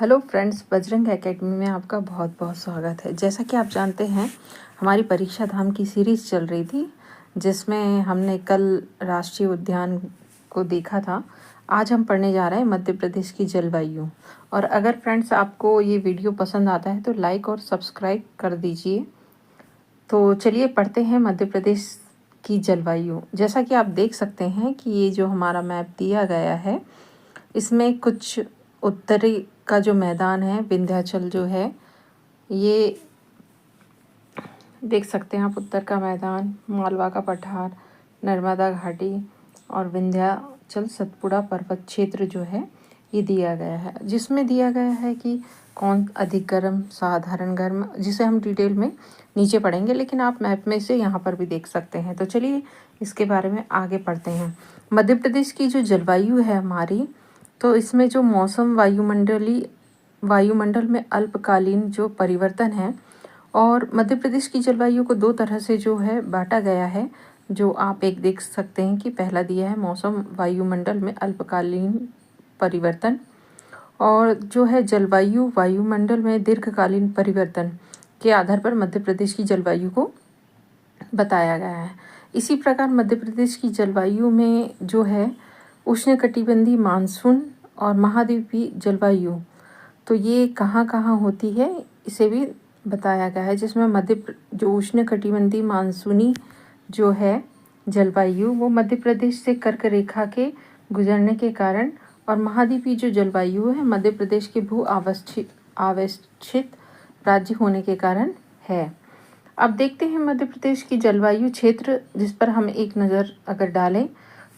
Hello friends, Bajrang academy में आपका बहुत बहुत स्वागत है। जैसा कि आप जानते हैं, हमारी परीक्षा धाम की सीरीज़ चल रही थी, जिसमें हमने कल राष्ट्रीय उद्यान को देखा था। आज हम पढ़ने जा रहे हैं मध्य प्रदेश की जलवायु। और अगर फ्रेंड्स आपको ये वीडियो पसंद आता है तो लाइक और सब्सक्राइब कर दीजिए। तो चलिए पढ़ते हैं मध्य प्रदेश की जलवायु। जैसा कि आप देख सकते हैं कि ये जो हमारा मैप दिया गया है, इसमें कुछ उत्तरी का जो मैदान है, विंध्याचल जो है, ये देख सकते हैं आप। उत्तर का मैदान, मालवा का पठार, नर्मदा घाटी और विंध्याचल सतपुड़ा पर्वत क्षेत्र जो है ये दिया गया है, जिसमें दिया गया है कि कौन अधिक गर्म, साधारण गर्म, जिसे हम डिटेल में नीचे पढ़ेंगे, लेकिन आप मैप में से यहाँ पर भी देख सकते हैं। तो चलिए इसके बारे में आगे पढ़ते हैं। मध्य प्रदेश की जो जलवायु है हमारी, तो इसमें जो मौसम वायुमंडल में अल्पकालीन जो परिवर्तन है, और मध्य प्रदेश की जलवायु को दो तरह से जो है बांटा गया है, जो आप एक देख सकते हैं कि पहला दिया है मौसम वायुमंडल में अल्पकालीन परिवर्तन, और जो है जलवायु वायुमंडल में दीर्घकालीन परिवर्तन के आधार पर मध्य प्रदेश की जलवायु को बताया गया है। इसी प्रकार मध्य प्रदेश की जलवायु में जो है उष्णकटिबंधीय मानसून और महाद्वीपीय जलवायु, तो ये कहाँ कहाँ होती है इसे भी बताया गया है, जिसमें जो उष्णकटिबंधीय मानसूनी जो है जलवायु, वो मध्य प्रदेश से कर्क रेखा के गुजरने के कारण, और महाद्वीपीय जो जलवायु है मध्य प्रदेश के भू आवेष्टित राज्य होने के कारण है। अब देखते हैं मध्य प्रदेश की जलवायु क्षेत्र, जिस पर हम एक नज़र अगर डालें,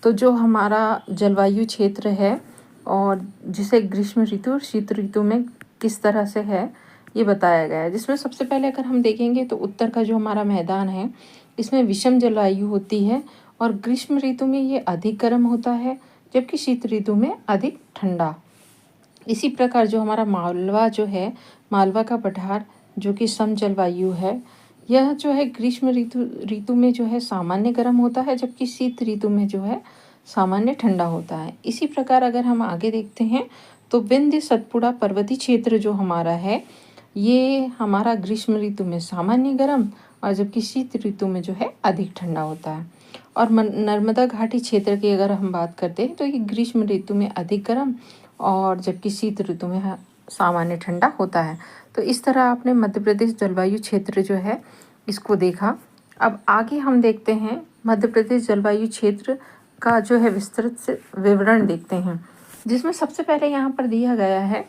तो जो हमारा जलवायु क्षेत्र है और जिसे ग्रीष्म ऋतु और शीत ऋतु में किस तरह से है ये बताया गया है। जिसमें सबसे पहले अगर हम देखेंगे तो उत्तर का जो हमारा मैदान है, इसमें विषम जलवायु होती है, और ग्रीष्म ऋतु में ये अधिक गर्म होता है, जबकि शीत ऋतु में अधिक ठंडा। इसी प्रकार जो हमारा मालवा जो है, मालवा का पठार जो कि सम जलवायु है, यह जो है ग्रीष्म ऋतु में जो है सामान्य गर्म होता है, जबकि शीत ऋतु में जो है सामान्य ठंडा होता है। इसी प्रकार अगर हम आगे देखते हैं तो विंध्य सतपुड़ा पर्वतीय क्षेत्र जो हमारा है, ये हमारा ग्रीष्म ऋतु में सामान्य गर्म, और जबकि शीत ऋतु में जो है अधिक ठंडा होता है। और नर्मदा घाटी क्षेत्र की अगर हम बात करते हैं तो ये ग्रीष्म ऋतु में अधिक गर्म, और जबकि शीत ऋतु में सामान्य ठंडा होता है। तो इस तरह आपने मध्य प्रदेश जलवायु क्षेत्र जो है इसको देखा। अब आगे हम देखते हैं मध्य प्रदेश जलवायु क्षेत्र का जो है विस्तृत से विवरण देखते हैं, जिसमें सबसे पहले यहाँ पर दिया गया है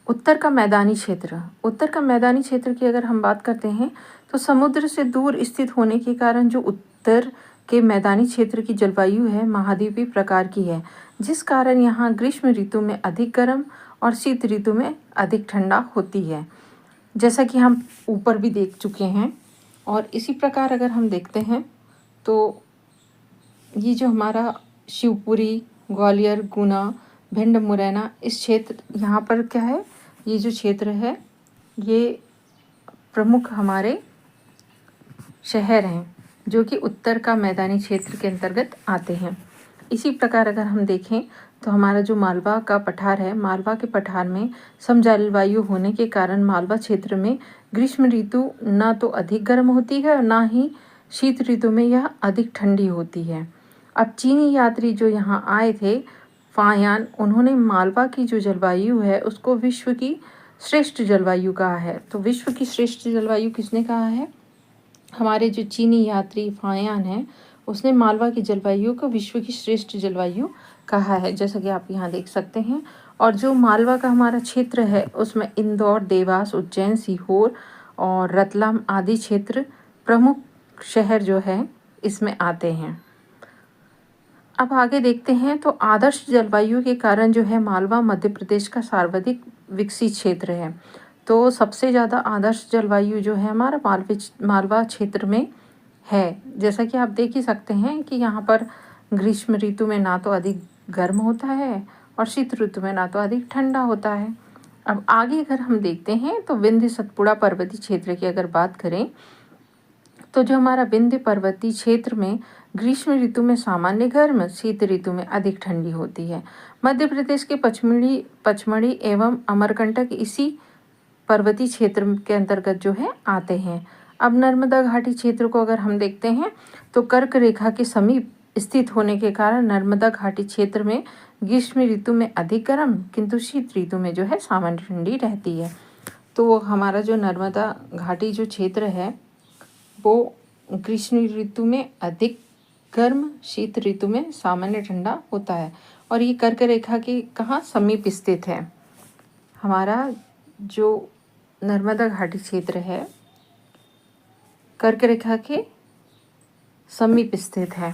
उत्तर का मैदानी क्षेत्र। उत्तर का मैदानी क्षेत्र की अगर हम बात करते हैं तो समुद्र से दूर स्थित होने के कारण जो उत्तर के मैदानी क्षेत्र की जलवायु है महाद्वीपीय प्रकार की है, जिस कारण यहाँ ग्रीष्म ऋतु में अधिक गर्म और शीत ऋतु में अधिक ठंडा होती है, जैसा कि हम ऊपर भी देख चुके हैं। और इसी प्रकार अगर हम देखते हैं तो ये जो हमारा शिवपुरी, ग्वालियर, गुना, भिंड, मुरैना, इस क्षेत्र, यहाँ पर क्या है, ये जो क्षेत्र है ये प्रमुख हमारे शहर हैं जो कि उत्तर का मैदानी क्षेत्र के अंतर्गत आते हैं। इसी प्रकार अगर हम देखें तो हमारा जो मालवा का पठार है, मालवा के पठार में सम जलवायु होने के कारण मालवा क्षेत्र में ग्रीष्म ऋतु ना तो अधिक गर्म होती है और ना ही शीत ऋतु में यह अधिक ठंडी होती है। अब चीनी यात्री जो यहाँ आए थे, फायान, उन्होंने मालवा की जो जलवायु है उसको विश्व की श्रेष्ठ जलवायु कहा है। तो विश्व की श्रेष्ठ जलवायु किसने कहा है? हमारे जो चीनी यात्री फायान है, उसने मालवा की जलवायु को विश्व की श्रेष्ठ जलवायु कहा है, जैसा कि आप यहाँ देख सकते हैं। और जो मालवा का हमारा क्षेत्र है उसमें इंदौर, देवास, उज्जैन, सीहोर और रतलाम आदि क्षेत्र प्रमुख शहर जो है इसमें आते हैं। अब आगे देखते हैं तो आदर्श जलवायु के कारण जो है मालवा मध्य प्रदेश का सर्वाधिक विकसित क्षेत्र है। तो सबसे ज़्यादा आदर्श जलवायु जो है हमारा मालवा क्षेत्र में है, जैसा कि आप देख ही सकते हैं कि यहाँ पर ग्रीष्म ऋतु में ना तो अधिक गर्म होता है और शीत ऋतु में ना तो अधिक ठंडा होता है। अब आगे अगर हम देखते हैं तो विंध्य सतपुड़ा पर्वतीय क्षेत्र की अगर बात करें तो जो हमारा विंध्य पर्वतीय क्षेत्र में ग्रीष्म ऋतु में सामान्य गर्म, शीत ऋतु में अधिक ठंडी होती है। मध्य प्रदेश के पचमढ़ी एवं अमरकंटक इसी पर्वतीय क्षेत्र के अंतर्गत जो है आते हैं। अब नर्मदा घाटी क्षेत्र को अगर हम देखते हैं तो कर्क रेखा के समीप स्थित होने के कारण नर्मदा घाटी क्षेत्र में ग्रीष्म ऋतु में अधिक गर्म किंतु शीत ऋतु में जो है सामान्य ठंडी रहती है। तो हमारा जो नर्मदा घाटी जो क्षेत्र है वो ग्रीष्म ऋतु में अधिक गर्म, शीत ऋतु में सामान्य ठंडा होता है और ये कर्क रेखा के कहाँ समीप स्थित है। हमारा जो नर्मदा घाटी क्षेत्र है कर्क रेखा के समीप स्थित है।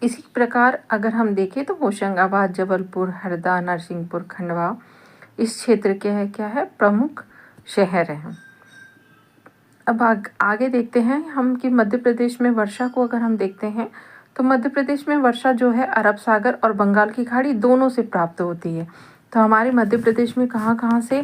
इसी प्रकार अगर हम देखें तो होशंगाबाद, जबलपुर, हरदा, नरसिंहपुर, खंडवा इस क्षेत्र के क्या है प्रमुख शहर हैं। अब आगे देखते हैं हम कि मध्य प्रदेश में वर्षा को अगर हम देखते हैं तो मध्य प्रदेश में वर्षा जो है अरब सागर और बंगाल की खाड़ी दोनों से प्राप्त होती है। तो हमारे मध्य प्रदेश में कहाँ कहाँ से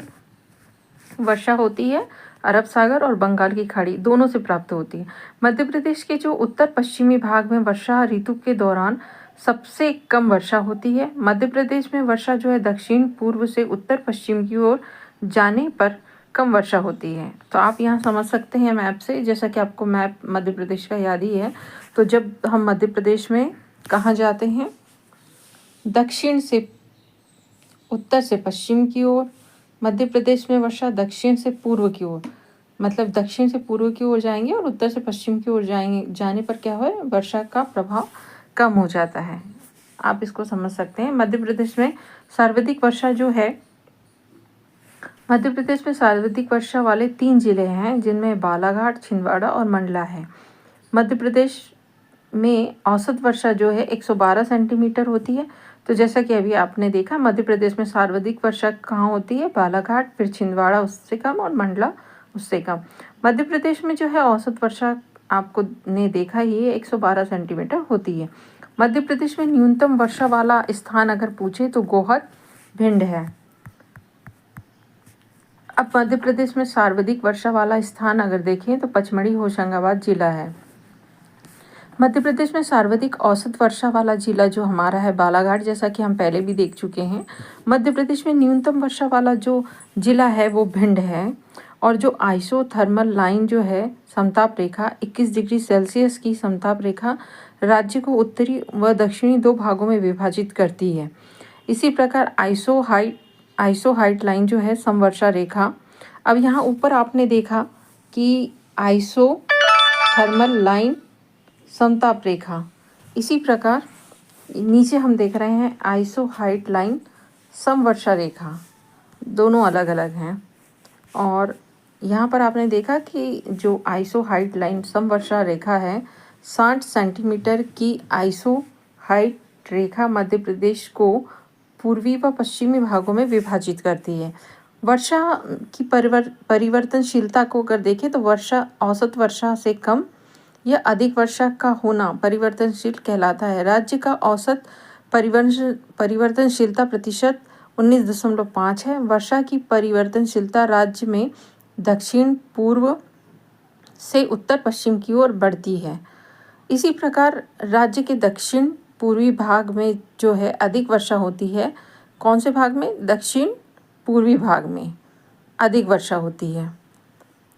वर्षा होती है? अरब सागर और बंगाल की खाड़ी दोनों से प्राप्त होती है। मध्य प्रदेश के जो उत्तर पश्चिमी भाग में वर्षा ऋतु के दौरान सबसे कम वर्षा होती है। मध्य प्रदेश में वर्षा जो है दक्षिण पूर्व से उत्तर पश्चिम की ओर जाने पर कम वर्षा होती है। तो आप यहाँ समझ सकते हैं मैप से, जैसा कि आपको मैप मध्य प्रदेश का याद ही है। तो जब हम मध्य प्रदेश में कहाँ जाते हैं, दक्षिण से उत्तर से पश्चिम की ओर, मध्य प्रदेश में वर्षा दक्षिण से पूर्व की ओर, मतलब दक्षिण से पूर्व की ओर जाएंगे और उत्तर से पश्चिम की ओर जाने पर क्या हो, वर्षा का प्रभाव कम हो जाता है। आप इसको समझ सकते हैं। मध्य प्रदेश में सर्वाधिक वर्षा जो है, मध्य प्रदेश में सर्वाधिक वर्षा वाले 3 जिले हैं जिनमें बालाघाट, छिंदवाड़ा और मंडला है। मध्य प्रदेश में औसत वर्षा जो है 112 सेंटीमीटर होती है। तो जैसा कि अभी आपने देखा, मध्य प्रदेश में सर्वाधिक वर्षा कहाँ होती है? बालाघाट, फिर छिंदवाड़ा उससे कम और मंडला उससे कम। मध्य प्रदेश में जो है औसत वर्षा आपको ने देखा ही है 112 सेंटीमीटर होती है। मध्य प्रदेश में न्यूनतम वर्षा वाला स्थान अगर पूछे तो गोहद, भिंड है। अब मध्य प्रदेश में सर्वाधिक वर्षा वाला स्थान अगर देखें तो पचमढ़ी होशंगाबाद जिला है। मध्य प्रदेश में सर्वाधिक औसत वर्षा वाला जिला जो हमारा है बालाघाट, जैसा कि हम पहले भी देख चुके हैं। मध्य प्रदेश में न्यूनतम वर्षा वाला जो जिला है वो भिंड है। और जो आइसोथर्मल लाइन जो है समताप रेखा 21 डिग्री सेल्सियस की समताप रेखा राज्य को उत्तरी व दक्षिणी 2 भागों में विभाजित करती है। इसी प्रकार आइसोहाइट लाइन जो है समवर्षा रेखा। अब यहाँ ऊपर आपने देखा कि आइसोथर्मल लाइन समताप रेखा, इसी प्रकार नीचे हम देख रहे हैं आइसोहाइट लाइन समवर्षा रेखा, दोनों अलग अलग हैं। और यहाँ पर आपने देखा कि जो आइसोहाइट लाइन समवर्षा रेखा है 60 सेंटीमीटर की आइसोहाइट रेखा मध्य प्रदेश को पूर्वी व पश्चिमी भागों में विभाजित करती है। वर्षा की परिवर्तनशीलता को अगर देखें तो वर्षा औसत वर्षा से कम या अधिक वर्षा का होना परिवर्तनशील कहलाता है। राज्य का औसत परिवर्तनशीलता प्रतिशत 19.5 है। वर्षा की परिवर्तनशीलता राज्य में दक्षिण पूर्व से उत्तर पश्चिम की ओर बढ़ती है। इसी प्रकार राज्य के दक्षिण पूर्वी भाग में जो है अधिक वर्षा होती है। कौन से भाग में? दक्षिण पूर्वी भाग में अधिक वर्षा होती है।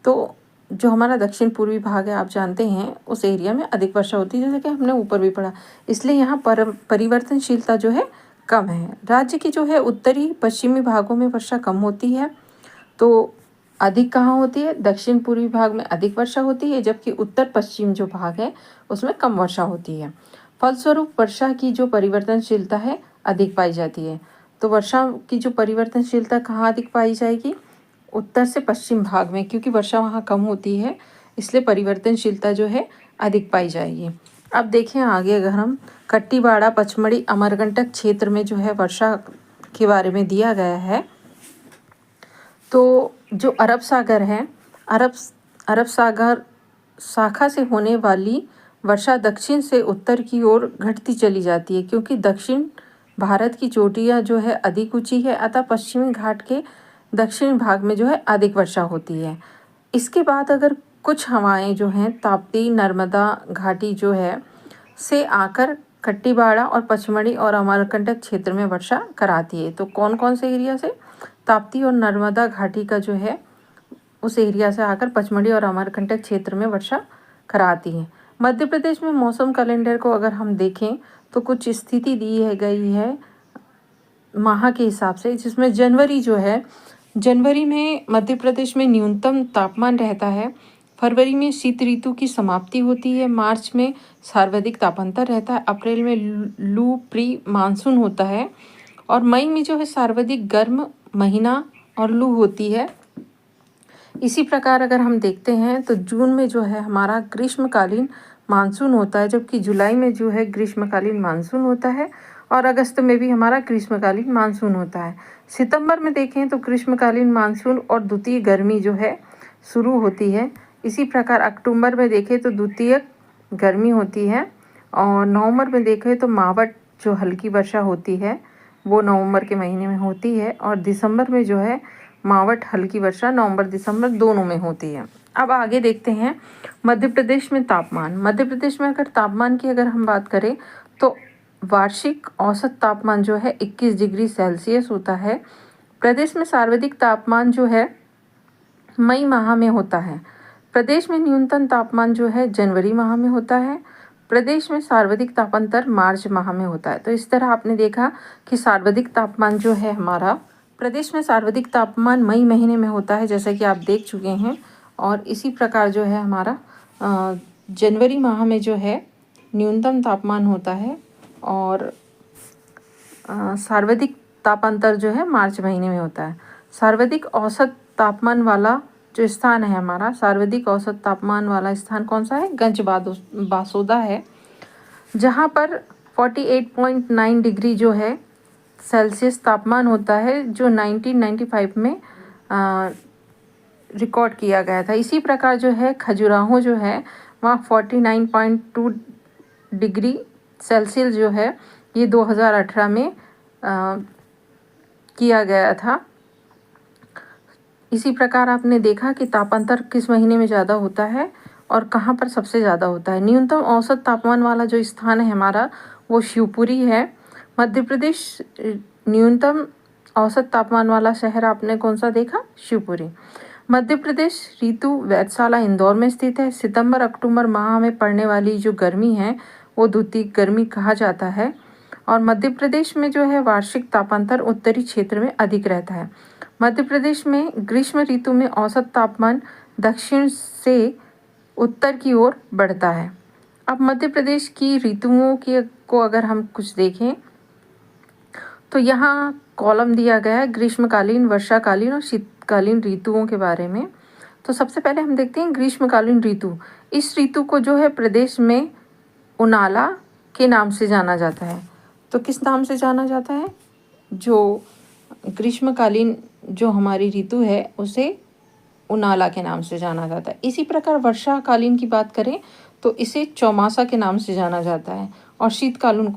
तो जो हमारा दक्षिण पूर्वी भाग है आप जानते हैं उस एरिया में अधिक वर्षा होती है, जैसे कि हमने ऊपर भी पढ़ा, इसलिए यहाँ परिवर्तनशीलता जो है कम है। राज्य की जो है उत्तरी पश्चिमी भागों में वर्षा कम होती है, तो अधिक कहाँ होती है? दक्षिण पूर्वी भाग में अधिक वर्षा होती है, जबकि उत्तर पश्चिम जो भाग है उसमें कम वर्षा होती है। फलस्वरूप वर्षा की जो परिवर्तनशीलता है अधिक पाई जाती है। तो वर्षा की जो परिवर्तनशीलता कहाँ अधिक पाई जाएगी? उत्तर से पश्चिम भाग में, क्योंकि वर्षा वहाँ कम होती है इसलिए परिवर्तनशीलता जो है अधिक पाई जाएगी। अब देखें आगे, अगर हम कट्टीबाड़ा, पचमढ़ी, अमरकंटक क्षेत्र में जो है वर्षा के बारे में दिया गया है, तो जो अरब सागर है, अरब सागर शाखा से होने वाली वर्षा दक्षिण से उत्तर की ओर घटती चली जाती है, क्योंकि दक्षिण भारत की चोटियाँ जो है अधिक ऊंची है, अतः पश्चिमी घाट के दक्षिण भाग में जो है अधिक वर्षा होती है। इसके बाद अगर कुछ हवाएं जो हैं ताप्ती, नर्मदा घाटी जो है से आकर कट्टीबाड़ा और पचमढ़ी और अमरकंटक क्षेत्र में वर्षा कराती है। तो कौन कौन से एरिया से? ताप्ती और नर्मदा घाटी का जो है उस एरिया से आकर पचमढ़ी और अमरकंटक क्षेत्र में वर्षा कराती है। मध्य प्रदेश में मौसम कैलेंडर को अगर हम देखें तो कुछ स्थिति दी है गई है माह के हिसाब से, जिसमें जनवरी में मध्य प्रदेश में न्यूनतम तापमान रहता है। फरवरी में शीत ऋतु की समाप्ति होती है। मार्च में सर्वाधिक तापांतर रहता है। अप्रैल में लू प्री मानसून होता है और मई में जो है सर्वाधिक गर्म महीना और लू होती है। इसी प्रकार अगर हम देखते हैं तो जून में जो है हमारा ग्रीष्मकालीन मानसून होता है, जबकि जुलाई में जो है ग्रीष्मकालीन मानसून होता है और अगस्त में भी हमारा ग्रीष्मकालीन मानसून होता है। सितंबर में देखें तो ग्रीष्मकालीन मानसून और द्वितीय गर्मी जो है शुरू होती है। इसी प्रकार अक्टूबर में देखें तो द्वितीय गर्मी होती है और नवंबर में देखें तो मावट जो हल्की वर्षा होती है वो नवंबर के महीने में होती है और दिसंबर में जो है मावट हल्की वर्षा नवंबर दिसंबर दोनों में होती है। अब आगे देखते हैं मध्य प्रदेश में तापमान। मध्य प्रदेश में अगर तापमान की अगर हम बात करें तो वार्षिक औसत तापमान जो है 21 डिग्री सेल्सियस होता है। प्रदेश में सर्वाधिक तापमान जो है मई माह में होता है। प्रदेश में न्यूनतम तापमान जो है जनवरी माह में होता है। प्रदेश में सर्वाधिक तापांतर मार्च माह में होता है। तो इस तरह आपने देखा कि सर्वाधिक तापमान जो है हमारा प्रदेश में सर्वाधिक तापमान मई महीने में होता है, जैसा कि आप देख चुके हैं। और इसी प्रकार जो है हमारा जनवरी माह में जो है न्यूनतम तापमान होता है और सर्वाधिक तापांतर जो है मार्च महीने में होता है। सर्वाधिक औसत तापमान वाला जो स्थान है हमारा, सर्वाधिक औसत तापमान वाला स्थान कौन सा है? गंज बासोदा है, जहाँ पर 48.9 डिग्री जो है सेल्सियस तापमान होता है, जो 1995 में रिकॉर्ड किया गया था। इसी प्रकार जो है खजुराहो जो है वहाँ 49.2 डिग्री सेल्सियस जो है ये 2018 में किया गया था। इसी प्रकार आपने देखा कि तापांतर किस महीने में ज़्यादा होता है और कहाँ पर सबसे ज़्यादा होता है। न्यूनतम औसत तापमान वाला जो स्थान है हमारा वो शिवपुरी है। मध्य प्रदेश न्यूनतम औसत तापमान वाला शहर आपने कौन सा देखा? शिवपुरी। मध्य प्रदेश ऋतु वेधशाला इंदौर में स्थित है। सितंबर अक्टूबर माह में पड़ने वाली जो गर्मी है वो द्वितीय गर्मी कहा जाता है और मध्य प्रदेश में जो है वार्षिक तापांतर उत्तरी क्षेत्र में अधिक रहता है। मध्य प्रदेश में ग्रीष्म ऋतु में औसत तापमान दक्षिण से उत्तर की ओर बढ़ता है। अब मध्य प्रदेश की ऋतुओं को अगर हम कुछ देखें तो यहाँ कॉलम दिया गया है ग्रीष्मकालीन, वर्षाकालीन और शीतकालीन ऋतुओं के बारे में। तो सबसे पहले हम देखते हैं ग्रीष्मकालीन ऋतु। इस ऋतु को जो है प्रदेश में उनाला के नाम से जाना जाता है। तो किस नाम से जाना जाता है? जो ग्रीष्मकालीन जो हमारी ऋतु है उसे उनाला के नाम से जाना जाता है। इसी प्रकार वर्षाकालीन की बात करें तो इसे चौमासा के नाम से जाना जाता है और शीतकालीन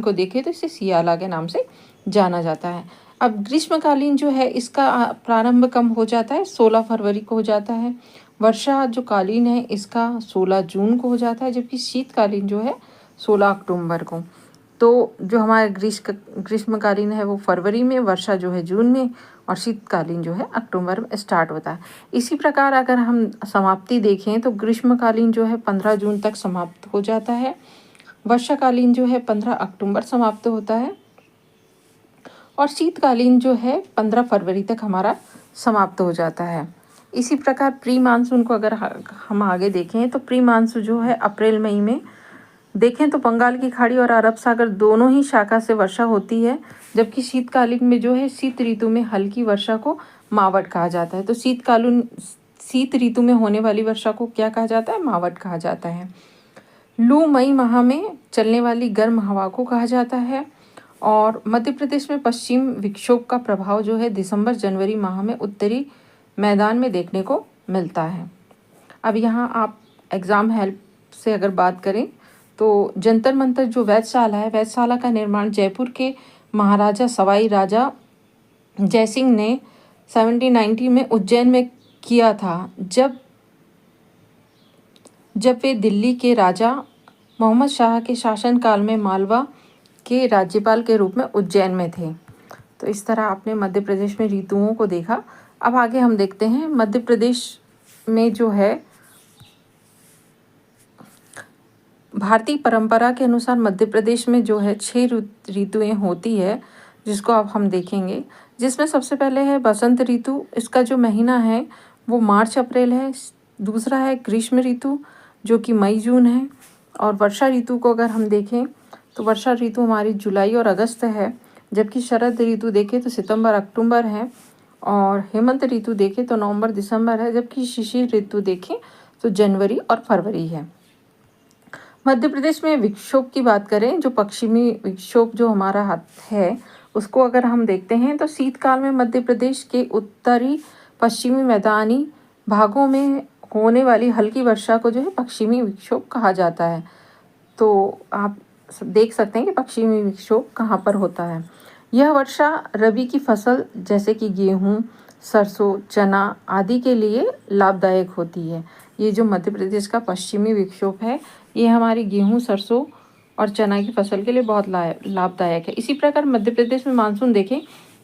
को देखें तो इसे सियाला के नाम से जाना जाता है। अब ग्रीष्मकालीन जो है इसका प्रारंभ कब हो जाता है? 16 फरवरी को हो जाता है। वर्षा जो कालीन है इसका 16 जून को हो जाता है, जबकि शीतकालीन जो है 16 अक्टूबर को। तो जो हमारा ग्रीष्मकालीन है वो फरवरी में, वर्षा जो है जून में और शीतकालीन जो है अक्टूबर में स्टार्ट होता है। इसी प्रकार अगर हम समाप्ति देखें तो ग्रीष्मकालीन जो है 15 जून तक समाप्त हो जाता है। वर्षाकालीन जो है 15 अक्टूबर समाप्त होता है और शीतकालीन जो है 15 फरवरी तक हमारा समाप्त हो जाता है। इसी प्रकार प्री मानसून को अगर हम आगे देखें तो प्री मानसून जो है अप्रैल मई में देखें तो बंगाल की खाड़ी और अरब सागर दोनों ही शाखा से वर्षा होती है, जबकि शीतकालीन में जो है शीत ऋतु में हल्की वर्षा को मावट कहा जाता है। तो शीत ऋतु में होने वाली वर्षा को क्या कहा जाता है? मावट कहा जाता है। लू मई माह में चलने वाली गर्म हवा को कहा जाता है और मध्य प्रदेश में पश्चिम विक्षोभ का प्रभाव जो है दिसंबर जनवरी माह में उत्तरी मैदान में देखने को मिलता है। अब यहाँ आप एग्ज़ाम हेल्प से अगर बात करें तो जंतर मंतर जो वेधशाला है, वेधशाला का निर्माण जयपुर के महाराजा सवाई राजा जयसिंह ने 1790 में उज्जैन में किया था, जब वे दिल्ली के राजा मोहम्मद शाह के शासनकाल में मालवा के राज्यपाल के रूप में उज्जैन में थे। तो इस तरह आपने मध्य प्रदेश में ऋतुओं को देखा। अब आगे हम देखते हैं मध्य प्रदेश में जो है भारतीय परंपरा के अनुसार मध्य प्रदेश में जो है 6 ऋतुएं होती है, जिसको अब हम देखेंगे। जिसमें सबसे पहले है बसंत ऋतु। इसका जो महीना है वो मार्च अप्रैल है। दूसरा है ग्रीष्म ऋतु जो कि मई जून है। और वर्षा ऋतु को अगर हम देखें तो वर्षा ऋतु हमारी जुलाई और अगस्त है। जबकि शरद ऋतु देखें तो सितंबर अक्टूबर है। और हेमंत ऋतु देखें तो नवंबर दिसंबर है। जबकि शिशिर ऋतु देखें तो जनवरी और फरवरी है। मध्य प्रदेश में विक्षोभ की बात करें, जो पश्चिमी विक्षोभ जो हमारा हाथ है उसको अगर हम देखते हैं तो शीतकाल में मध्य प्रदेश के उत्तरी पश्चिमी मैदानी भागों में होने वाली हल्की वर्षा को जो है पश्चिमी विक्षोभ कहा जाता है। तो आप देख सकते हैं कि पश्चिमी विक्षोभ कहाँ पर होता है। यह वर्षा रबी की फसल जैसे कि गेहूँ, सरसों, चना आदि के लिए लाभदायक होती है। ये जो मध्य प्रदेश का पश्चिमी विक्षोभ है ये हमारी गेहूँ, सरसों और चना की फसल के लिए बहुत लाभदायक है। इसी प्रकार मध्य प्रदेश में मानसून देखें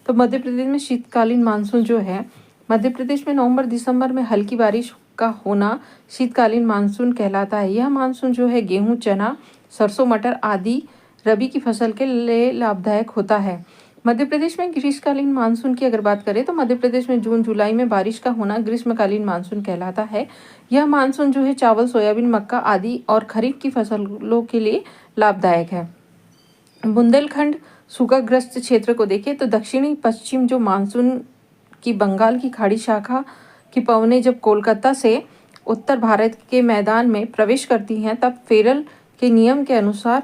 तो मध्य प्रदेश में शीतकालीन मानसून जो है मध्य प्रदेश में नवंबर दिसंबर में हल्की बारिश का होना शीतकालीन मानसून कहलाता है। यह मानसून जो है गेहूँ, चना, सरसों, मटर आदि रबी की फसल के लिए लाभदायक होता है। मध्य प्रदेश में ग्रीष्मकालीन मानसून की अगर बात करें तो मध्य प्रदेश में जून जुलाई में बारिश का होना ग्रीष्मकालीन मानसून कहलाता है। यह मानसून जो है चावल, सोयाबीन, मक्का आदि और खरीफ की फसलों के लिए लाभदायक है। बुंदेलखंड सूखाग्रस्त क्षेत्र को देखें तो दक्षिणी पश्चिम जो मानसून की बंगाल की खाड़ी शाखा की पवनें जब कोलकाता से उत्तर भारत के मैदान में प्रवेश करती हैं तब फेरल के नियम के अनुसार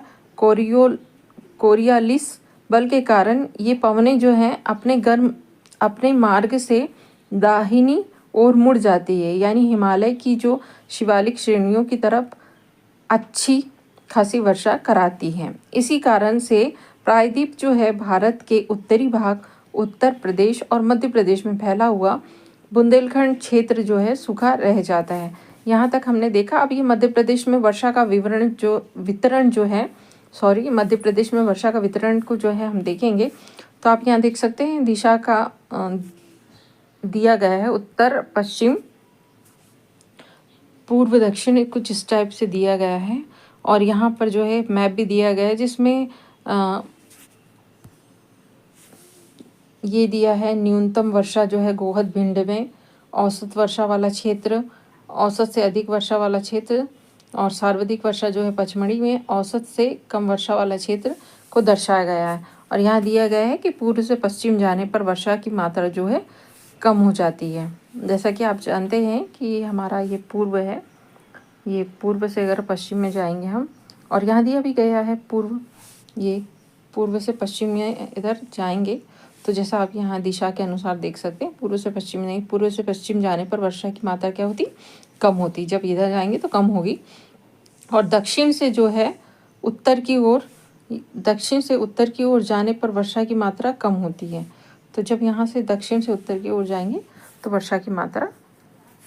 कोरियालिस बल के कारण ये पवनें जो हैं अपने मार्ग से दाहिनी ओर मुड़ जाती है, यानी हिमालय की जो शिवालिक श्रेणियों की तरफ अच्छी खासी वर्षा कराती हैं। इसी कारण से प्रायद्वीप जो है भारत के उत्तरी भाग उत्तर प्रदेश और मध्य प्रदेश में फैला हुआ बुंदेलखंड क्षेत्र जो है सूखा रह जाता है। यहाँ तक हमने देखा। अब ये मध्य प्रदेश में वर्षा का मध्य प्रदेश में वर्षा का वितरण को जो है हम देखेंगे तो आप यहाँ देख सकते हैं दिशा का दिया गया है उत्तर पश्चिम पूर्व दक्षिण कुछ इस टाइप से दिया गया है। और यहाँ पर जो है मैप भी दिया गया है जिसमें ये दिया है न्यूनतम वर्षा जो है गोहद भिंड में, औसत वर्षा वाला क्षेत्र, औसत से अधिक वर्षा वाला क्षेत्र और सर्वाधिक वर्षा जो है पचमढ़ी में, औसत से कम वर्षा वाला क्षेत्र को दर्शाया गया है। और यहाँ दिया गया है कि पूर्व से पश्चिम जाने पर वर्षा की मात्रा जो है कम हो जाती है। जैसा कि आप जानते हैं कि हमारा ये पूर्व है, ये पूर्व से अगर पश्चिम में जाएंगे हम, और यहाँ दिया भी गया है पूर्व, ये पूर्व से पश्चिम में इधर जाएंगे तो जैसा आप यहाँ दिशा के अनुसार देख सकते हैं पूर्व से पश्चिम नहीं, पूर्व से पश्चिम जाने पर वर्षा की मात्रा क्या होती, कम होती। जब इधर जाएंगे तो कम होगी। और दक्षिण से उत्तर की ओर जाने पर वर्षा की मात्रा कम होती है। तो जब यहाँ से दक्षिण से उत्तर की ओर जाएंगे तो वर्षा की मात्रा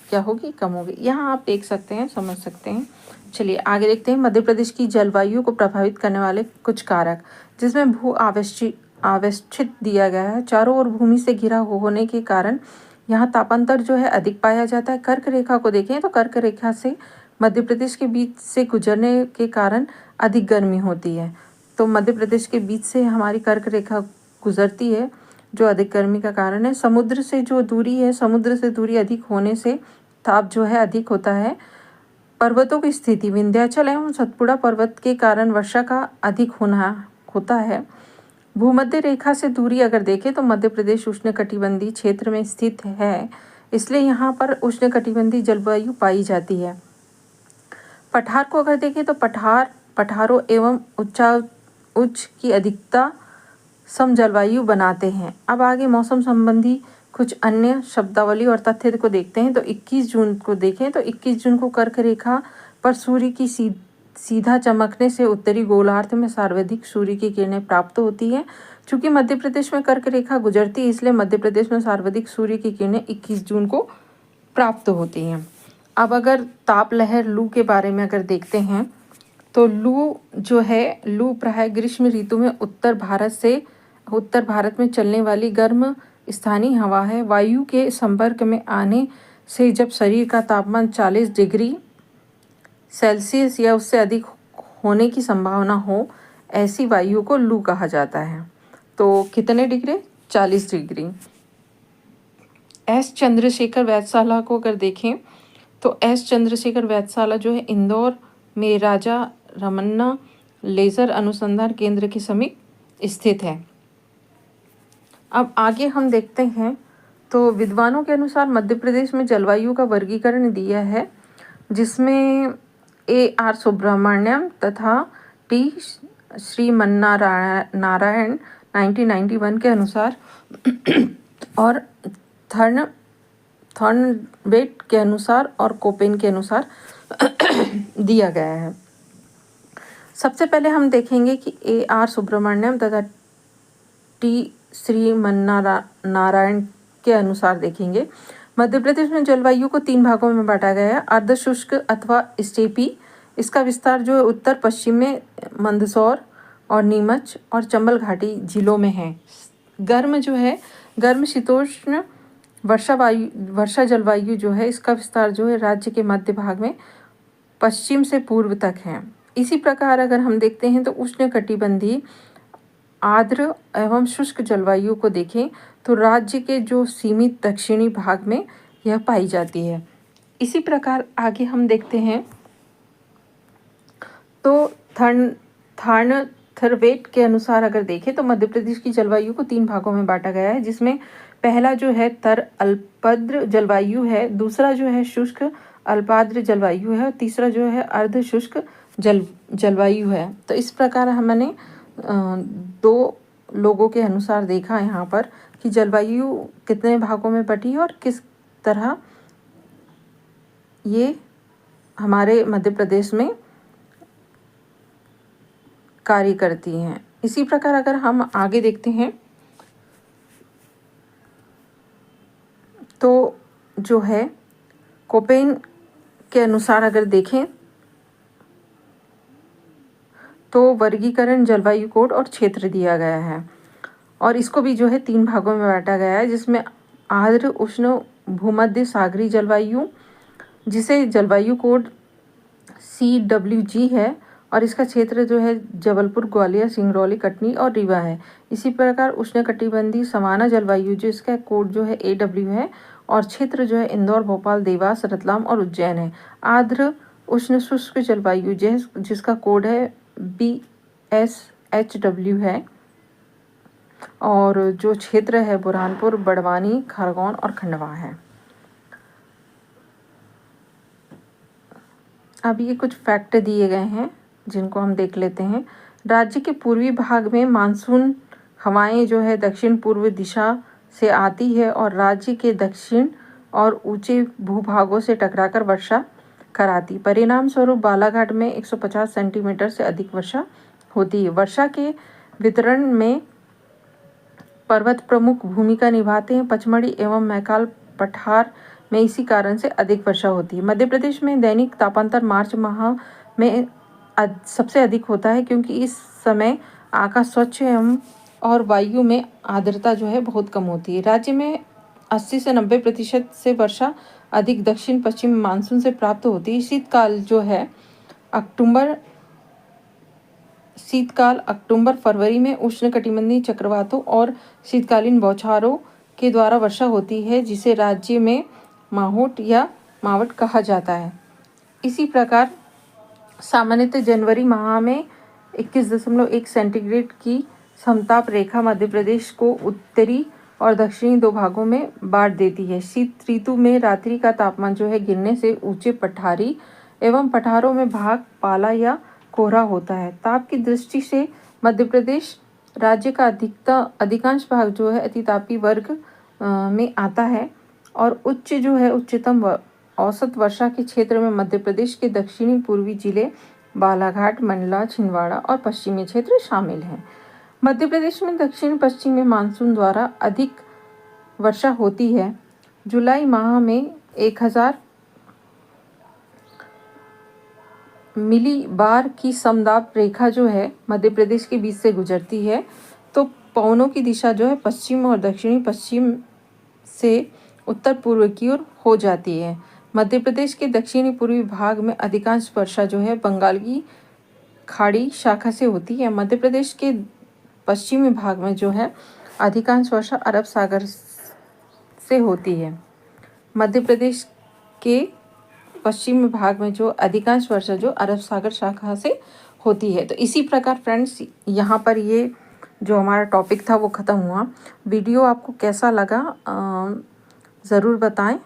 क्या होगी, कम होगी। यहाँ आप देख सकते हैं, समझ सकते हैं। चलिए आगे देखते हैं मध्य प्रदेश की जलवायु को प्रभावित करने वाले कुछ कारक, जिसमें भू आवेष्टित दिया गया है। चारों ओर भूमि से घिरा होने के कारण यहाँ तापांतर जो है अधिक पाया जाता है। कर्क रेखा को देखें तो कर्क रेखा से मध्य प्रदेश के बीच से गुजरने के कारण अधिक गर्मी होती है। तो मध्य प्रदेश के बीच से हमारी कर्क रेखा गुजरती है जो अधिक गर्मी का कारण है। समुद्र से दूरी अधिक होने से ताप जो है अधिक होता है। पर्वतों की स्थिति, विंध्याचल एवं सतपुड़ा पर्वत के कारण वर्षा का अधिक होना होता है। भूमध्य रेखा से दूरी अगर देखें तो मध्य प्रदेश उष्णकटिबंधीय क्षेत्र में स्थित है, इसलिए यहाँ पर उष्णकटिबंधीय जलवायु पाई जाती है। पठार को अगर देखें तो पठारों एवं उच्च की अधिकता सम जलवायु बनाते हैं। अब आगे मौसम संबंधी कुछ अन्य शब्दावली और तथ्य को देखते हैं। तो 21 जून को देखें तो 21 जून को कर्क रेखा पर सूर्य की सीधा चमकने से उत्तरी गोलार्ध में सर्वाधिक सूर्य की किरणें प्राप्त होती हैं। चूंकि मध्य प्रदेश में कर्क रेखा गुजरती है इसलिए मध्य प्रदेश में सर्वाधिक सूर्य की किरणें 21 जून को प्राप्त होती हैं। अब अगर ताप लहर लू के बारे में अगर देखते हैं तो लू प्राय ग्रीष्म ऋतु में उत्तर भारत में चलने वाली गर्म स्थानीय हवा है। वायु के संपर्क में आने से जब शरीर का तापमान 40 डिग्री सेल्सियस या उससे अधिक होने की संभावना हो, ऐसी वायु को लू कहा जाता है। तो कितने डिग्री? 40 डिग्री। एस चंद्रशेखर वेधशाला को अगर देखें तो एस चंद्रशेखर वेधशाला जो है इंदौर में राजा रमन्ना लेज़र अनुसंधान केंद्र के समीप स्थित है। अब आगे हम देखते हैं तो विद्वानों के अनुसार मध्य प्रदेश में जलवायु का वर्गीकरण दिया है, जिसमें AR सुब्रमण्यम तथा T श्रीमन्नारायण 1991 के अनुसार और थॉर्नवेट के अनुसार और कोपेन के अनुसार दिया गया है। सबसे पहले हम देखेंगे कि AR सुब्रमण्यम तथा T श्रीमन्नारायण के अनुसार देखेंगे। मध्य प्रदेश में जलवायु को 3 भागों में बांटा गया है। अर्धशुष्क अथवा स्टेपी, इसका विस्तार जो है उत्तर पश्चिम में मंदसौर और नीमच और चंबल घाटी जिलों में है। गर्म शीतोष्ण वर्षा जलवायु जो है, इसका विस्तार जो है राज्य के मध्य भाग में पश्चिम से पूर्व तक है। इसी प्रकार अगर हम देखते हैं तो उष्णकटिबंधीय आर्द्र एवं शुष्क जलवायु को देखें तो राज्य के जो सीमित दक्षिणी भाग में यह पाई जाती है। इसी प्रकार आगे हम देखते हैं तो थॉर्नवेट के अनुसार अगर देखें तो मध्य प्रदेश की जलवायु को 3 भागों में बांटा गया है, जिसमें पहला जो है अल्पद्र जलवायु है, दूसरा जो है शुष्क अल्पाद्र जलवायु है और तीसरा जो है अर्ध शुष्क जलवायु है। तो इस प्रकार हमने 2 लोगों के अनुसार देखा यहाँ पर कि जलवायु कितने भागों में बटी है और किस तरह ये हमारे मध्य प्रदेश में कार्य करती हैं। इसी प्रकार अगर हम आगे देखते हैं तो जो है कोपेन के अनुसार अगर देखें तो वर्गीकरण जलवायु कोड और क्षेत्र दिया गया है और इसको भी जो है 3 भागों में बांटा गया है, जिसमें आर्द्र उष्ण भूमध्य सागरीय जलवायु, जिसे जलवायु कोड CWG है और इसका क्षेत्र जो है जबलपुर, ग्वालियर, सिंगरौली, कटनी और रीवा है। इसी प्रकार उष्णकटिबंधीय सवाना जलवायु जो इसका कोड जो है AW है और क्षेत्र जो है इंदौर, भोपाल, देवास, रतलाम और उज्जैन है। आर्द्र उष्ण शुष्क जलवायु जिसका कोड है BSHW है और जो क्षेत्र है बुरहानपुर, बड़वानी, खरगोन और खंडवा है। अब ये कुछ फैक्ट दिए गए हैं जिनको हम देख लेते हैं। राज्य के पूर्वी भाग में मानसून हवाएं जो है दक्षिण पूर्व दिशा से आती है और राज्य के दक्षिण और ऊंचे भूभागों से टकराकर वर्षा कराती। परिणाम स्वरूप बालाघाट में 150 सेंटीमीटर से अधिक वर्षा होती है। वर्षा के वितरण में पर्वत प्रमुख भूमिका निभाते हैं। पचमढ़ी एवं मैकाल पठार में इसी कारण से अधिक वर्षा होती है। मध्य प्रदेश में दैनिक तापांतर मार्च माह में सबसे अधिक होता है, क्योंकि इस समय आकाश स्वच्छ एवं और वायु में आर्द्रता जो है बहुत कम होती है। राज्य में 80 से 90% से वर्षा अधिक दक्षिण पश्चिम मानसून से प्राप्त होती है। शीतकाल अक्टूबर फरवरी में उष्णकटिबंधीय चक्रवातों और शीतकालीन बौछारों के द्वारा वर्षा होती है, जिसे राज्य में माहोट या मावट कहा जाता है। इसी प्रकार सामान्यतः जनवरी माह में 21.1 सेंटीग्रेड की समताप रेखा मध्य प्रदेश को उत्तरी और दक्षिणी 2 भागों में बांट देती है। शीत ऋतु में रात्रि का तापमान जो है गिरने से ऊंचे पठारी एवं पठारों में भाग पाला या कोहरा होता है। ताप की दृष्टि से मध्य प्रदेश राज्य का अधिकांश भाग जो है अतितापी वर्ग में आता है और उच्चतम औसत वर्षा के क्षेत्र में मध्य प्रदेश के दक्षिणी पूर्वी जिले बालाघाट, मंडला, छिंदवाड़ा और पश्चिमी क्षेत्र शामिल हैं। मध्य प्रदेश में दक्षिण पश्चिमी मानसून द्वारा अधिक वर्षा होती है। जुलाई माह में 1000 मिली बार की समदाब रेखा जो है मध्य प्रदेश के बीच से गुजरती है, तो पवनों की दिशा जो है पश्चिम और दक्षिणी पश्चिम से उत्तर पूर्व की ओर हो जाती है। मध्य प्रदेश के दक्षिणी पूर्वी भाग में अधिकांश वर्षा जो है बंगाल की खाड़ी शाखा से होती है। मध्य प्रदेश के पश्चिमी भाग में जो है अधिकांश वर्षा अरब सागर से होती है। मध्य प्रदेश के पश्चिमी भाग में जो अधिकांश वर्षा जो अरब सागर शाखा से होती है। तो इसी प्रकार फ्रेंड्स यहाँ पर ये जो हमारा टॉपिक था वो ख़त्म हुआ। वीडियो आपको कैसा लगा ज़रूर बताएं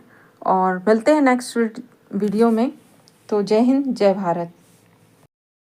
और मिलते हैं नेक्स्ट वीडियो में। तो जय हिंद, जय भारत।